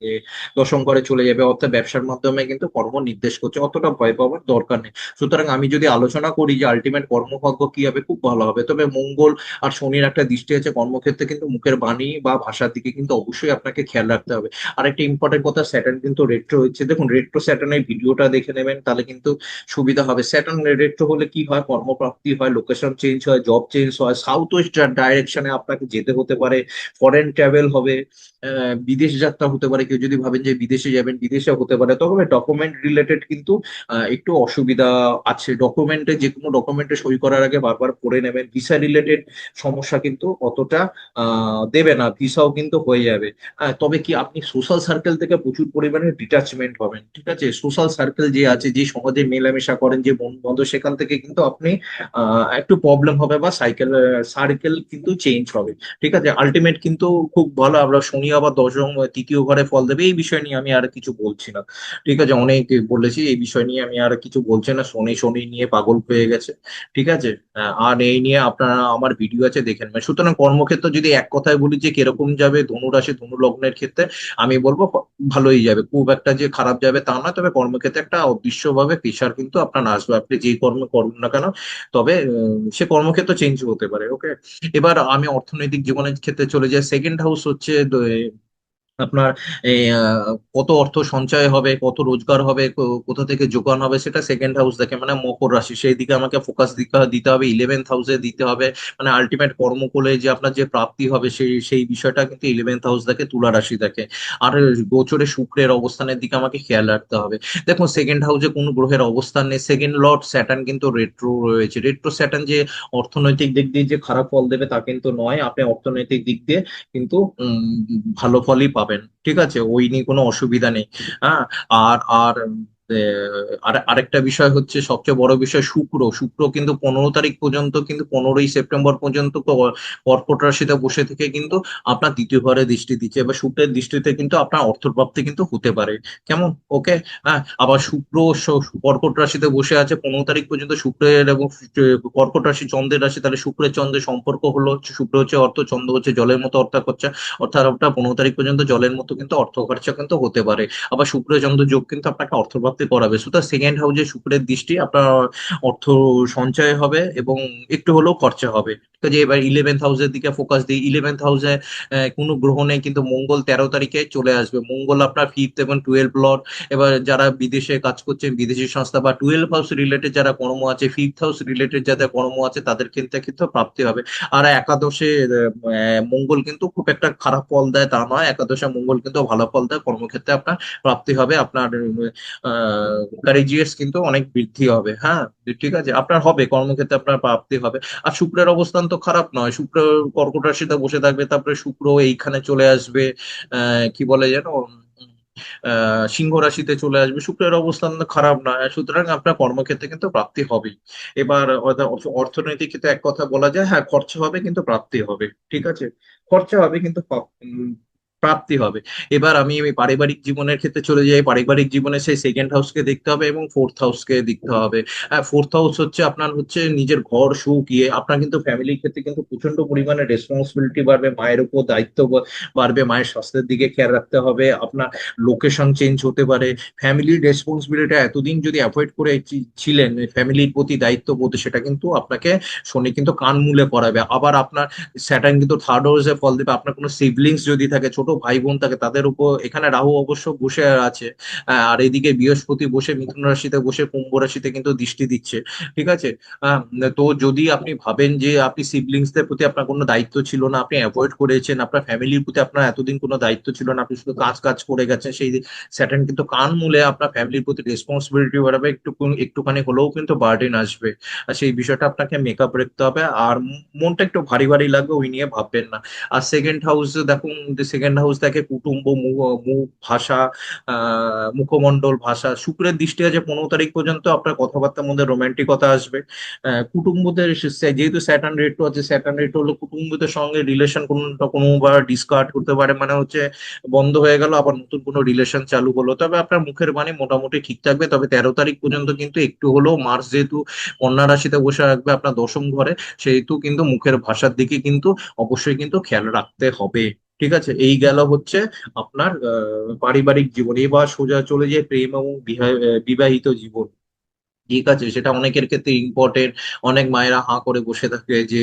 এ, দশম ঘরে চলে যাবে, অর্থাৎ ব্যবসার মাধ্যমে কিন্তু কর্ম নির্দেশ করছে, অতটা ভয় পাওয়ার দরকার নেই। সুতরাং আমি যদি আলোচনা করি যে আলটিমেট কর্মভাগ্য কি হবে, খুব ভালো হবে। তবে মঙ্গল আর শনির একটা দৃষ্টি আছে কর্মক্ষেত্রে, কিন্তু মুখের বাণী বা ভাষার দিকে কিন্তু অবশ্যই আপনাকে খেয়াল রাখতে হবে। আর একটা ইম্পর্টেন্ট কথা, স্যাটার্ন কিন্তু রেট্রো হচ্ছে, দেখুন রেট্রো স্যাটার্নের ভিডিওটা দেখে নেবেন, তাহলে কিন্তু সুবিধা হবে। স্যাটার্ন রেট্রো হলে কি হয়, কর্মপ্রাপ্তি হয়, লোকেশন চেঞ্জ হয়, জব চেঞ্জ হয়, সাউথ ওয়েস্ট ডাইরেকশনে আপনাকে যেতে হতে পারে, ফরেন ট্রাভেল হবে, বিদেশ যাত্রা হতে পারে, কেউ যদি ভাবেন যে বিদেশে যাবেন, বিদেশে হতে পারে। তবে ডকুমেন্ট রিলেটেড কিন্তু একটু অসুবিধা আছে, ডকুমেন্টে যে কোনো ডকুমেন্টে সই করার আগে বারবার পড়ে নেবেন। ভিসা রিলেটেড সমস্যা কিন্তু অতটা দেবে না, ভিসাও কিন্তু হয়ে যাবে। তবে কি আপনি সোশ্যাল সার্কেল থেকে প্রচুর পরিমাণে ডিটাচমেন্ট হবেন। ঠিক আছে, সোশ্যাল সার্কেল যে আছে, যে সমাজে মেলামেশা করেন, যে বন্ধু বান্ধব, সেখান থেকে কিন্তু আপনি একটু প্রবলেম হবে, বা সার্কেল কিন্তু চেঞ্জ হবে। ঠিক আছে, আলটিমেট কিন্তু খুব ভালো। আমরা শনি আবার দশম তৃতীয় ঘরে ফল দেবে, এই বিষয় নিয়ে আমি আর কিছু বলছি না। ঠিক আছে, অনেক বলেছি, এই বিষয় নিয়ে আমি আর কিছু বলছি না, শনি শনি নিয়ে পাগল হয়ে গেছে। ঠিক আছে, আর এই নিয়ে আপনারা আমার ভিডিও আছে, দেখেন। সুতরাং কর্মক্ষেত্র যদি এক কথায় বলি যে কিরকম যাবে, ধনু রাশি ধনু লগ্নের ক্ষেত্রে আমি বলবো ভালোই যাবে, খুব একটা যে খারাপ যাবে তা নয়। তবে কর্মক্ষেত্রে একটা অদৃশ্যভাবে প্রেশার কিন্তু আপনার আসবে, আপনি যেই কর্ম করুন না কেন। তবে সে কর্মক্ষেত্র চেঞ্জ হতে পারে। ওকে, এবার আমি অর্থনৈতিক জীবনের ক্ষেত্রে চলে যাই। সেকেন্ড হাউস হচ্ছে আপনার এই, কত অর্থ সঞ্চয় হবে, কত রোজগার হবে, কোথা থেকে যোগান হবে, সেটা সেকেন্ড হাউস দেখে, মানে মকর রাশি, সেই দিকে আমাকে ফোকাস দিতে হবে। 11th হাউসে দিতে হবে, মানে আলটিমেট কর্মকূলে যে আপনার যে প্রাপ্তি হবে, সেই সেই বিষয়টা কিন্তু 11th হাউস দেখে, তুলা রাশি দেখে। আর গোচরে শুক্রের অবস্থানের দিকে আমাকে খেয়াল রাখতে হবে। দেখুন, সেকেন্ড হাউসে কোন গ্রহের অবস্থান নেই, সেকেন্ড লর্ড স্যাটার্ন কিন্তু রেট্রো রয়েছে। রেট্রো স্যাটার্ন যে অর্থনৈতিক দিক দিয়ে যে খারাপ ফল দেবে তা কিন্তু নয়, আপনি অর্থনৈতিক দিক দিয়ে কিন্তু ভালো ফলই পাবেন। ঠিক আছে, ওই নিয়ে কোনো অসুবিধা নেই। হ্যাঁ, আর আর আর আরেকটা বিষয় হচ্ছে, সবচেয়ে বড় বিষয়, শুক্র। শুক্র কিন্তু 15 তারিখ পর্যন্ত, কিন্তু 15ই সেপ্টেম্বর পর্যন্ত কর্কট রাশিতে বসে থেকে কিন্তু আপনার দ্বিতীয় ঘরে দৃষ্টি দিচ্ছে। এবার শুক্রের দৃষ্টিতে কিন্তু আপনার অর্থপ্রাপ্তি কিন্তু হতে পারে। কেমন? ওকে। হ্যাঁ, আবার শুক্র কর্কট রাশিতে বসে আছে 15 তারিখ পর্যন্ত, শুক্রের এবং কর্কট রাশি চন্দ্রের রাশি, তাহলে শুক্রের চন্দ্রের সম্পর্ক হলো, শুক্র হচ্ছে অর্থ, চন্দ্র হচ্ছে জলের মতো অর্থ খরচা, অর্থাৎ আপনার 15 তারিখ পর্যন্ত জলের মতো কিন্তু অর্থ খরচা কিন্তু হতে পারে। আবার শুক্র চন্দ্র যোগ কিন্তু আপনাকে অর্থপ্রাপ্তি করাবে। সুতরাং সেকেন্ড হাউসে শুক্রের দৃষ্টি, আপনার অর্থ সঞ্চয় হবে এবং একটু হলেও খরচা হবে। ঠিক আছে, এবার 11th হাউসের দিকে ফোকাস দিই। 11th হাউসে কোনো গ্রহ নেই, কিন্তু মঙ্গল 13 তারিখে চলে আসবে। মঙ্গল আপনার ফিফথ এবং 12 লর্ড। এবার যারা বিদেশে কাজ করছেন, বিদেশি সংস্থা বা 12 হাউস রিলেটেড যারা কর্ম আছে, ফিফথ হাউস রিলেটেড যাদের কর্ম আছে, তাদের ক্ষেত্রে কিন্তু প্রাপ্তি হবে। আর একাদশে মঙ্গল কিন্তু খুব একটা খারাপ ফল দেয় তা নয়, একাদশে মঙ্গল কিন্তু ভালো ফল দেয়, কর্মক্ষেত্রে আপনার প্রাপ্তি হবে, আপনার কারেজিয়াস কিন্তু অনেক বৃদ্ধি হবে। হ্যাঁ, ঠিক আছে, আপনার হবে, কর্মক্ষেত্রে আপনার প্রাপ্তি হবে। আর শুক্রের অবস্থান তো খারাপ নয়, শুক্র কর্কট রাশিতে বসে থাকবে, তারপরে শুক্র এইখানে চলে আসবে, কি বলে যেন, সিংহ রাশিতে চলে আসবে। শুক্রের অবস্থান খারাপ নয়, সুতরাং আপনার কর্মক্ষেত্রে কিন্তু প্রাপ্তি হবেই। এবার অর্থনৈতিক ক্ষেত্রে এক কথা বলা যায়, হ্যাঁ খরচা হবে কিন্তু প্রাপ্তি হবে। ঠিক আছে, খরচা হবে কিন্তু প্রাপ্তি হবে। এবার আমি পারিবারিক জীবনের ক্ষেত্রে চলে যাই। পারিবারিক জীবনে সেই সেকেন্ড হাউসকে দেখতে হবে এবং ফোর্থ হাউসকে দেখতে হবে। হ্যাঁ, ফোর্থ হাউস হচ্ছে আপনার হচ্ছে নিজের ঘর সুখ আপনার কিন্তু ফ্যামিলির ক্ষেত্রে কিন্তু প্রচন্ড পরিমাণে রেসপন্সিবিলিটি বাড়বে, মায়ের উপর দায়িত্ব বাড়বে, মায়ের স্বাস্থ্যের দিকে খেয়াল রাখতে হবে, আপনার লোকেশন চেঞ্জ হতে পারে। ফ্যামিলির রেসপন্সিবিলিটি এতদিন যদি অ্যাভয়েড করে ছিলেন, ফ্যামিলির প্রতি দায়িত্ববোধ, সেটা কিন্তু আপনাকে শনি কিন্তু কান মুলে করাবে। আবার আপনার স্যাটার্ন কিন্তু থার্ড হাউসে ফল দিবে। আপনার কোনো সিবলিংস যদি থাকে, ছোট ভাই বোন থাকে, তাদের উপর এখানে রাহু অবশ্য বসে আছে। আর এদিকে বৃহস্পতি বসে মিথুন রাশিতে বসে কুম্ভ রাশিতে কিন্তু দৃষ্টি দিচ্ছে। ঠিক আছে। আহ, তো যদি আপনি ভাবেন যে আপনি সিবলিংসদের প্রতি আপনার কোনো দায়িত্ব ছিল না, আপনি অ্যাভয়েড করেছেন, আপনার ফ্যামিলির প্রতি আপনার এতদিন কোনো দায়িত্ব ছিল না, আপনি শুধু কাজ কাজ করে গেছেন, সেই স্যাটার্ন কিন্তু কান মুলে আপনার ফ্যামিলির প্রতি রেসপন্সিবিলিটি বাড়াবে, একটুখানি হলেও কিন্তু বার্ডেন আসবে। আর সেই বিষয়টা আপনাকে মেকআপ রাখতে হবে। আর মনটা একটু ভারী ভারী লাগবে, ওই নিয়ে ভাববেন না। আর সেকেন্ড হাউস দেখুন, সেকেন্ড হাউস দেখে কুটুম্ব, মুখ, ভাষা, মুখমণ্ডল, ভাষা। শুক্রের দৃষ্টি আছে 15 তারিখ পর্যন্ত, আপনার কথাবার্তার মধ্যে রোমান্টিকতা আসবে। কুটুম্বদের যেহেতু স্যাটার্ন রেট্রো আছে, স্যাটার্ন রেট্রো হলো কুটুম্বদের সঙ্গে রিলেশন কোনোবার ডিসকার্ড করতে পারে, মানে হচ্ছে বন্ধ হয়ে গেল, আবার নতুন কোনো রিলেশন চালু হলো। তবে আপনার মুখের বাণী মোটামুটি ঠিক থাকবে। তবে 13 তারিখ পর্যন্ত কিন্তু একটু হলেও মার্স যেহেতু কন্যা রাশিতে বসে রাখবে আপনার দশম ঘরে, সেহেতু কিন্তু মুখের ভাষার দিকে কিন্তু অবশ্যই কিন্তু খেয়াল রাখতে হবে। ঠিক আছে, এই গেল হচ্ছে আপনার পারিবারিক জীবন। এবার সোজা চলে যায় প্রেম এবং বিবাহিত জীবন। ঠিক আছে, সেটা অনেকের ক্ষেত্রে ইম্পর্টেন্ট। অনেক মায়েরা হাঁ করে বসে থাকে যে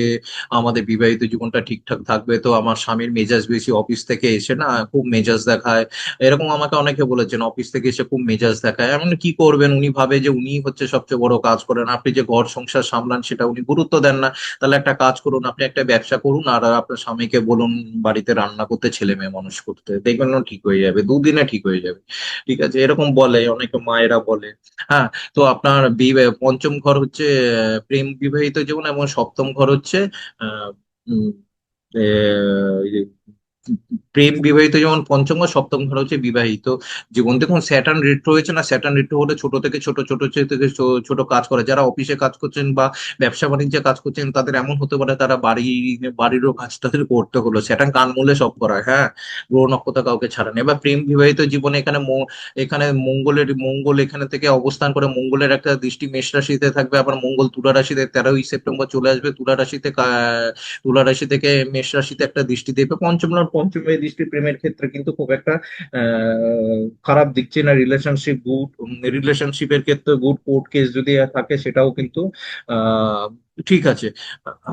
আমাদের বিবাহিত জীবনটা ঠিকঠাক থাকবে, তো আমার স্বামীর মেজাজ বেশি, অফিস থেকে এসে না খুব মেজাজ দেখায়। এরকম আমাকে অনেকে বলেছেন, অফিস থেকে এসে খুব মেজাজ দেখায়। এমন কি করবেন, উনি ভাবে যে উনি হচ্ছে সবচেয়ে বড় কাজ করেন, আপনি যে ঘর সংসার সামলান সেটা উনি গুরুত্ব দেন না। তাহলে একটা কাজ করুন, আপনি একটা ব্যবসা করুন, আর আপনার স্বামীকে বলুন বাড়িতে রান্না করতে, ছেলে মেয়ে মানুষ করতে, দেখবেন ও ঠিক হয়ে যাবে, দুদিনে ঠিক হয়ে যাবে। ঠিক আছে, এরকম বলে অনেকে মায়েরা বলে। হ্যাঁ। তো আপনার পঞ্চম ঘর হচ্ছে প্রেম বিবাহিত জীবন, এবং সপ্তম ঘর হচ্ছে আহ উম, প্রেম বিবাহিত যেমন পঞ্চম ঘর, সপ্তম ঘর হচ্ছে বিবাহিত জীবন। দেখুন স্যাটার্ন রেট্রো হয়েছে না, স্যাটার্ন রেট্রো হলে ছোট থেকে ছোট ছোট থেকে ছোট কাজ করে, যারা অফিসে কাজ করছেন বা ব্যবসা বাণিজ্যে কাজ করছেন, তাদের এমন হতে পারে তারা বাড়িরও কাজ তাদের করতে হলো। স্যাটার্ন কান মূলে সব করায়, হ্যাঁ, গ্রহ নক্ষত্র কাউকে ছাড়ে না। এবার প্রেম বিবাহিত জীবনে এখানে এখানে মঙ্গল এখানে থেকে অবস্থান করে, মঙ্গলের একটা দৃষ্টি মেষ রাশিতে থাকবে, আবার মঙ্গল তুলা রাশিতে 13ই সেপ্টেম্বর চলে আসবে। তুলা রাশি থেকে মেষ রাশিতে একটা দৃষ্টি দেবে। পঞ্চমের দৃষ্টি প্রেমের ক্ষেত্রে কিন্তু খুব একটা খারাপ দিচ্ছে না। রিলেশনশিপ গুড, রিলেশনশিপের ক্ষেত্রে গুড। কোর্ট কেস যদি থাকে সেটাও কিন্তু আহ ঠিক আছে।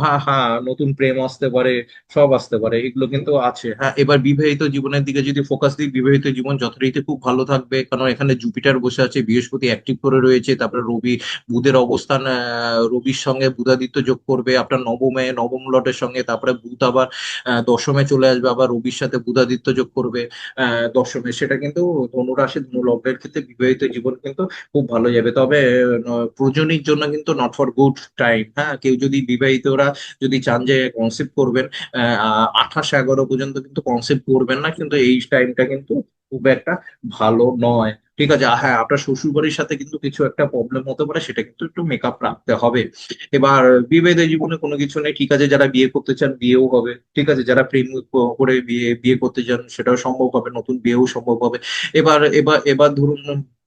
হ্যাঁ হ্যাঁ, নতুন প্রেম আসতে পারে, সব আসতে পারে, এগুলো কিন্তু আছে। হ্যাঁ, এবার বিবাহিত জীবনের দিকে যদি ফোকাস দিই, বিবাহিত জীবন যথারীতি খুব ভালো থাকবে, কারণ এখানে জুপিটার বসে আছে, বৃহস্পতি অ্যাক্টিভ করে রয়েছে, তারপরে বুধের অবস্থান, রবির সঙ্গে বুধাদিত্য যোগ করবে আপনার নবমে, নবম লটের সঙ্গে। তারপরে বুধ আবার দশমে চলে আসবে, আবার রবির সাথে বুধাদিত্য যোগ করবে দশমে। সেটা কিন্তু ধনুরাশি, ধনু লগ্নের ক্ষেত্রে বিবাহিত জীবন কিন্তু খুব ভালো যাবে। তবে প্রজনীর জন্য কিন্তু নট ফর গুড টাইম। হ্যাঁ, কেউ যদি বিবাহিতরা যদি চান যে কনসেপ্ট করবেন, 28-11 পর্যন্ত কিন্তু কনসেপ্ট করবেন না, কিন্তু এই টাইমটা কিন্তু খুব একটা ভালো নয়। ঠিক আছে। হ্যাঁ, আপনার শ্বশুর বাড়ির সাথে কিন্তু কিছু একটা প্রবলেম হতে পারে, সেটা কিন্তু একটু মেকআপ রাখতে হবে। এবার বিবাহিত জীবনে কোনো কিছু নেই। ঠিক আছে, যারা বিয়ে করতে চান বিয়েও হবে। ঠিক আছে, যারা প্রেম করে বিয়ে বিয়ে করতে চান সেটাও সম্ভব হবে, নতুন বিয়েও সম্ভব হবে। এবার ধরুন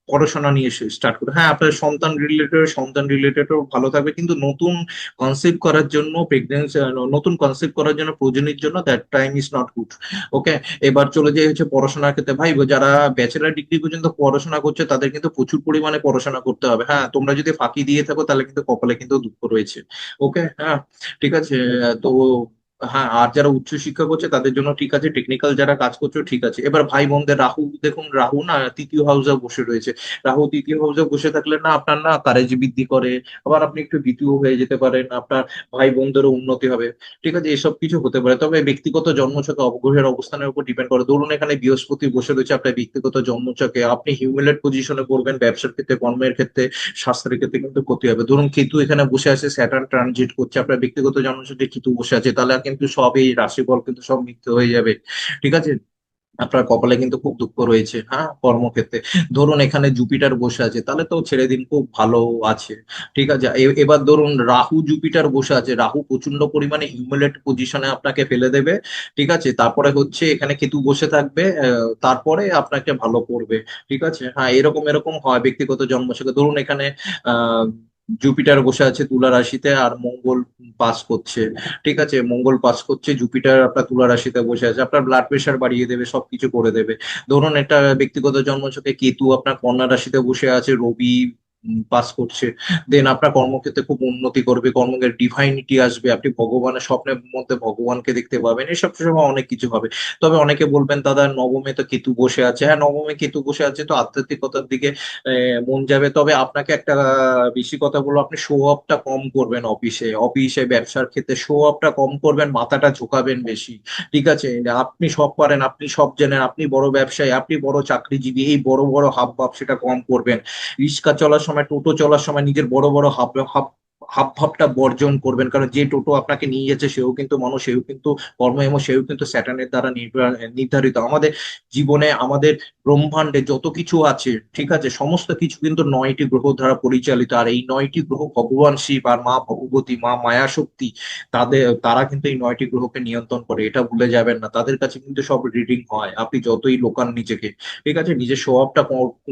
পড়াশোনা নিয়ে স্টার্ট করে, হ্যাঁ, আপনার সন্তান রিলেটেডও ভালো থাকবে, কিন্তু নতুন কনসেপ্ট করার জন্য, প্রেগনেন্সি, নতুন কনসেপ্ট করার জন্য, প্রজননের জন্য that time is not good. Okay. এবার চলে যাই হচ্ছে পড়াশোনার ক্ষেত্রে। ভাই, যারা ব্যাচেলার ডিগ্রি পর্যন্ত পড়াশোনা করছে তাদের কিন্তু প্রচুর পরিমাণে পড়াশোনা করতে হবে। হ্যাঁ, তোমরা যদি ফাঁকি দিয়ে থাকো তাহলে কিন্তু কপালে কিন্তু দুঃখ রয়েছে। ওকে। হ্যাঁ, ঠিক আছে। তো হ্যাঁ, আর যারা উচ্চশিক্ষা করছে তাদের জন্য ঠিক আছে, টেকনিক্যাল যারা কাজ করছে ঠিক আছে। এবার ভাই বোনদের রাহু দেখুন, রাহু না তৃতীয় হাউসে বসে রয়েছে। রাহু তৃতীয় হাউসে বসে থাকলে না আপনার না কারেজ বৃদ্ধি করে, আবার আপনি একটু ভীতুও হয়ে যেতে পারেন, আপনার ভাই বোনদেরও উন্নতি হবে। ঠিক আছে, এসব কিছু হতে পারে। তবে ব্যক্তিগত জন্মছকে অবগ্রহের অবস্থানের উপর ডিপেন্ড করে। ধরুন এখানে বৃহস্পতি বসে রয়েছে আপনার ব্যক্তিগত জন্মছকে, আপনি হিউমিলেট পজিশনে পড়বেন, ব্যবসার ক্ষেত্রে, কর্মের ক্ষেত্রে, স্বাস্থ্যের ক্ষেত্রে কিন্তু ক্ষতি হবে। ধরুন কেতু এখানে বসে আছে, স্যাটার্ন ট্রানজিট করছে আপনার ব্যক্তিগত জন্মছকে, কেতু বসে আছে, তাহলে কিন্তু সব এই রাশিফল কিন্তু সব মিথ্যে হয়ে যাবে। ঠিক আছে। আপনার কপালে কিন্তু খুব দুঃখ রয়েছে, হ্যাঁ, কর্মক্ষেত্রে। ধরুন এখানে জুপিটার বসে আছে, তাহলে তো ছেড়ে দিন, খুব ভালো আছে। ঠিক আছে, এবার ধরুন রাহু জুপিটার বসে আছে, রাহু প্রচন্ড পরিমাণে হিউমিলেট পজিশনে আপনাকে ফেলে দেবে। ঠিক আছে, তারপরে হচ্ছে এখানে কেতু বসে থাকবে, তারপরে আপনাকে ভালো করবে। ঠিক আছে, হ্যাঁ, এরকম এরকম হয় ব্যক্তিগত জন্মছকে। ধরুন এখানে আহ জুপিটার বসে আছে তুলা রাশিতে, আর মঙ্গল পাস করছে। ঠিক আছে, মঙ্গল পাস করছে, জুপিটার আপনার তুলা রাশিতে বসে আছে, আপনার ব্লাড প্রেশার বাড়িয়ে দেবে, সবকিছু করে দেবে। ধরুন একটা ব্যক্তিগত জন্মছকে কেতু আপনার কন্যা রাশিতে বসে আছে, রবি পাস করছে, দেন আপনার কর্মক্ষেত্রে খুব উন্নতি করবে, কর্মক্ষেত্রে ডিভাইনিটি আসবে, আপনি ভগবানের স্বপ্নের মধ্যে ভগবানকে দেখতে পাবেন, এসব সময় অনেক কিছু হবে। তবে অনেকে বলবেন দাদা নবমে তো কেতু বসে আছে, হ্যাঁ নবমে কেতু বসে আছে তো আধ্যাত্মিকতার দিকে মন যাবে। তবে আপনাকে একটা বেশি কথা বলবো, আপনি শো অফটা কম করবেন, অফিসে অফিসে ব্যবসার ক্ষেত্রে শো অফটা কম করবেন, মাথাটা ঝোঁকাবেন বেশি। ঠিক আছে, আপনি সব পারেন, আপনি সব জানেন, আপনি বড় ব্যবসায়ী, আপনি বড় চাকরিজীবী, এই বড় বড় হাব ভাব সেটা কম করবেন। রিক্সা চলার সময়, টোটো চলার সময় নিজের বড় বড় হাব হাব হাব ভাবটা বর্জন করবেন, কারণ যে টোটো আপনাকে নিয়ে যাচ্ছে সেও কিন্তু মানুষ, সেও কিন্তু কর্ম, এবং সেও কিন্তু স্যাটার্নের দ্বারা নির্ধারিত। আমাদের জীবনে, আমাদের ব্রহ্মাণ্ডে যত কিছু আছে, ঠিক আছে, সমস্ত কিছু কিন্তু 9টি গ্রহ দ্বারা পরিচালিত, আর এই 9টি গ্রহ ভগবান শিব আর মা ভগবতী, মা মায়া শক্তি, তারা কিন্তু এই 9টি গ্রহকে নিয়ন্ত্রণ করে, এটা ভুলে যাবেন না। তাদের কাছে কিন্তু সব রিডিং হয়, আপনি যতই লোকান নিজেকে। ঠিক আছে, নিজের স্বভাবটা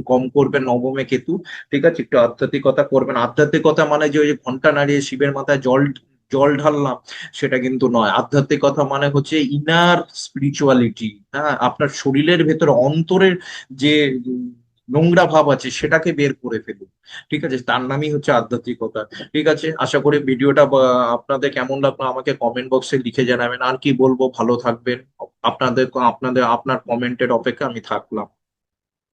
কম করবেন নবমে কেতু। ঠিক আছে, একটু আধ্যাত্মিকতা করবেন। আধ্যাত্মিকতা মানে যে ওই যে ঘন্টা নাড়িয়ে শিবের মাথায় জল জল ঢাললাম, সেটা কিন্তু নয়। আধ্যাত্মিকতা মানে হচ্ছে ইনার স্পিরিচুয়ালিটি, হ্যাঁ, আপনার শরীরের ভেতরে অন্তরের যে উম, নোংরা ভাব আছে সেটাকে বের করে ফেলুন। ঠিক আছে, তার নামই হচ্ছে আধ্যাত্মিকতা। ঠিক আছে, আশা করি ভিডিওটা আপনাদের কেমন লাগলো আমাকে কমেন্ট বক্সে লিখে জানাবেন। আর কি বলবো, ভালো থাকবেন। আপনাদের আপনার কমেন্টের অপেক্ষা আমি থাকলাম।